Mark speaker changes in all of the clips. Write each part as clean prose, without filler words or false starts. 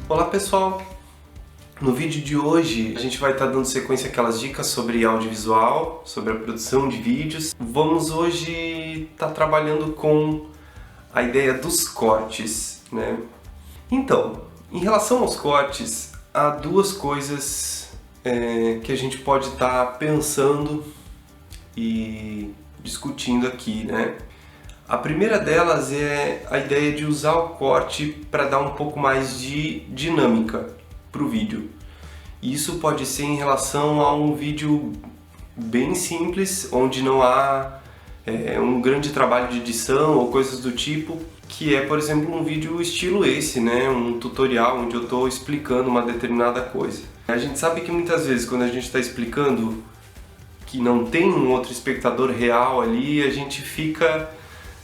Speaker 1: Olá pessoal! No vídeo de hoje a gente vai estar dando sequência àquelas dicas sobre audiovisual, sobre a produção de vídeos. Vamos hoje estar trabalhando com a ideia dos cortes, né? Então, em relação aos cortes, há duas coisas que a gente pode estar pensando e discutindo aqui, né? A primeira delas é a ideia de usar o corte para dar um pouco mais de dinâmica para o vídeo. Isso pode ser em relação a um vídeo bem simples, onde não há um grande trabalho de edição ou coisas do tipo, que é, por exemplo, um vídeo estilo esse, né? Um tutorial onde eu estou explicando uma determinada coisa. A gente sabe que muitas vezes quando a gente está explicando que não tem um outro espectador real ali, a gente fica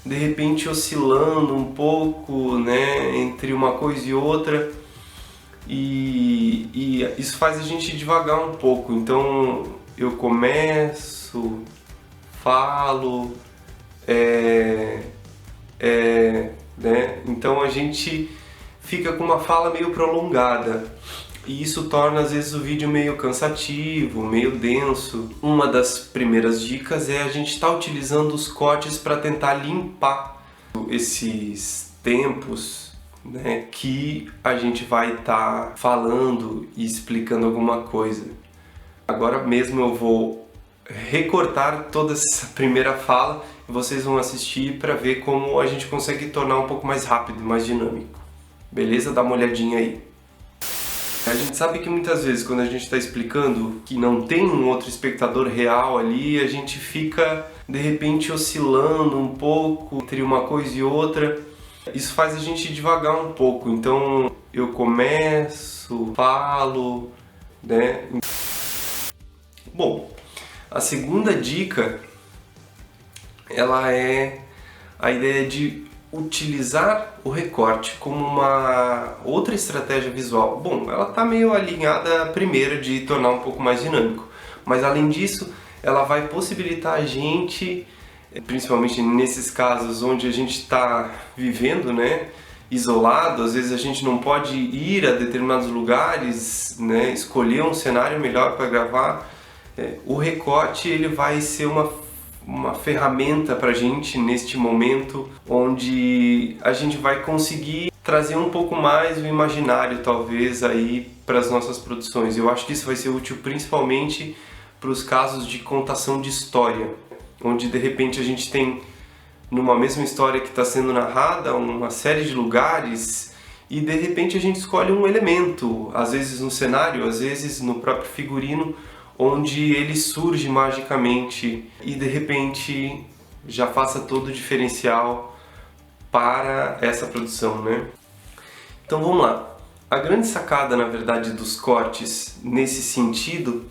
Speaker 1: de repente oscilando um pouco, né, entre uma coisa e outra, e isso faz a gente devagar um pouco. Então eu começo, falo, né? Então a gente fica com uma fala meio prolongada. E isso torna às vezes o vídeo meio cansativo, meio denso. Uma das primeiras dicas é a gente estar utilizando os cortes para tentar limpar esses tempos, né, que a gente vai estar falando e explicando alguma coisa. Agora mesmo eu vou recortar toda essa primeira fala e vocês vão assistir para ver como a gente consegue tornar um pouco mais rápido, mais dinâmico. Beleza? Dá uma olhadinha aí. A gente sabe que muitas vezes quando a gente está explicando que não tem um outro espectador real ali, a gente fica de repente oscilando um pouco entre uma coisa e outra. Isso faz a gente devagar um pouco. Então eu começo, falo, né? Bom, a segunda dica, ela é a ideia de utilizar o recorte como uma outra estratégia visual. Bom, ela está meio alinhada à primeira de tornar um pouco mais dinâmico, mas além disso, ela vai possibilitar a gente, principalmente nesses casos onde a gente está vivendo, né, isolado, às vezes a gente não pode ir a determinados lugares, né, escolher um cenário melhor para gravar. O recorte ele vai ser uma ferramenta para a gente neste momento onde a gente vai conseguir trazer um pouco mais o imaginário talvez aí para as nossas produções. Eu acho que isso vai ser útil principalmente para os casos de contação de história, onde de repente a gente tem numa mesma história que está sendo narrada uma série de lugares e de repente a gente escolhe um elemento, às vezes no cenário, às vezes no próprio figurino, onde ele surge magicamente e de repente já faça todo o diferencial para essa produção, né? Então vamos lá. A grande sacada, na verdade, dos cortes nesse sentido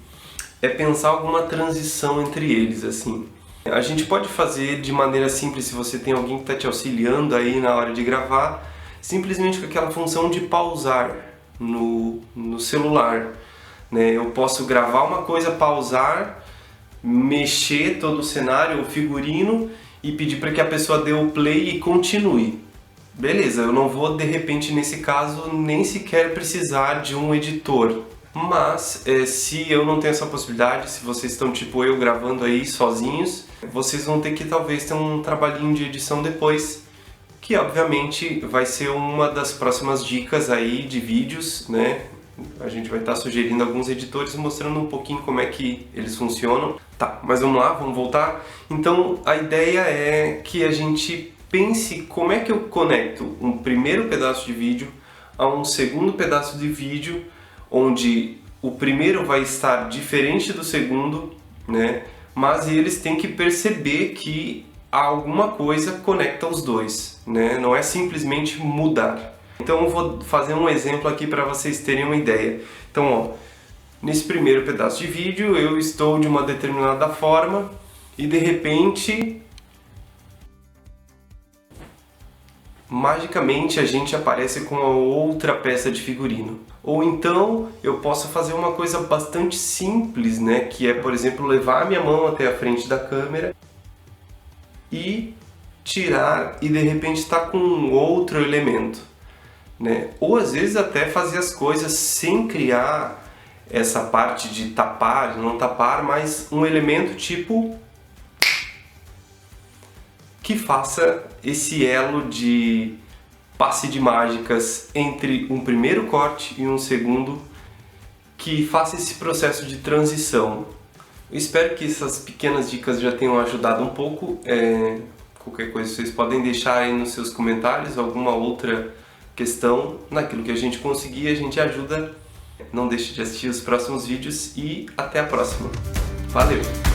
Speaker 1: é pensar alguma transição entre eles, assim. A gente pode fazer de maneira simples, se você tem alguém que está te auxiliando aí na hora de gravar, simplesmente com aquela função de pausar no celular. Eu posso gravar uma coisa, pausar, mexer todo o cenário, o figurino e pedir para que a pessoa dê o play e continue. Beleza, eu não vou de repente nesse caso nem sequer precisar de um editor. Mas se eu não tenho essa possibilidade, se vocês estão tipo eu gravando aí sozinhos, vocês vão ter que talvez ter um trabalhinho de edição depois, que obviamente vai ser uma das próximas dicas aí de vídeos, né? A gente vai estar sugerindo alguns editores mostrando um pouquinho como é que eles funcionam. Tá, mas vamos lá, vamos voltar. Então a ideia é que a gente pense como é que eu conecto um primeiro pedaço de vídeo a um segundo pedaço de vídeo, onde o primeiro vai estar diferente do segundo, né? Mas eles têm que perceber que alguma coisa conecta os dois, né? Não é simplesmente mudar. Então eu vou fazer um exemplo aqui para vocês terem uma ideia. Então, ó, nesse primeiro pedaço de vídeo eu estou de uma determinada forma e de repente, magicamente a gente aparece com a outra peça de figurino. Ou então eu posso fazer uma coisa bastante simples, né? Que é, por exemplo, levar a minha mão até a frente da câmera e tirar e de repente estar com outro elemento. né? Ou às vezes até fazer as coisas sem criar essa parte de tapar, não tapar, mas um elemento tipo que faça esse elo de passe de mágicas entre um primeiro corte e um segundo, que faça esse processo de transição. Eu espero que essas pequenas dicas já tenham ajudado um pouco. Qualquer coisa vocês podem deixar aí nos seus comentários, alguma outra questão, naquilo que a gente conseguir, a gente ajuda. Não deixe de assistir os próximos vídeos e até a próxima. Valeu!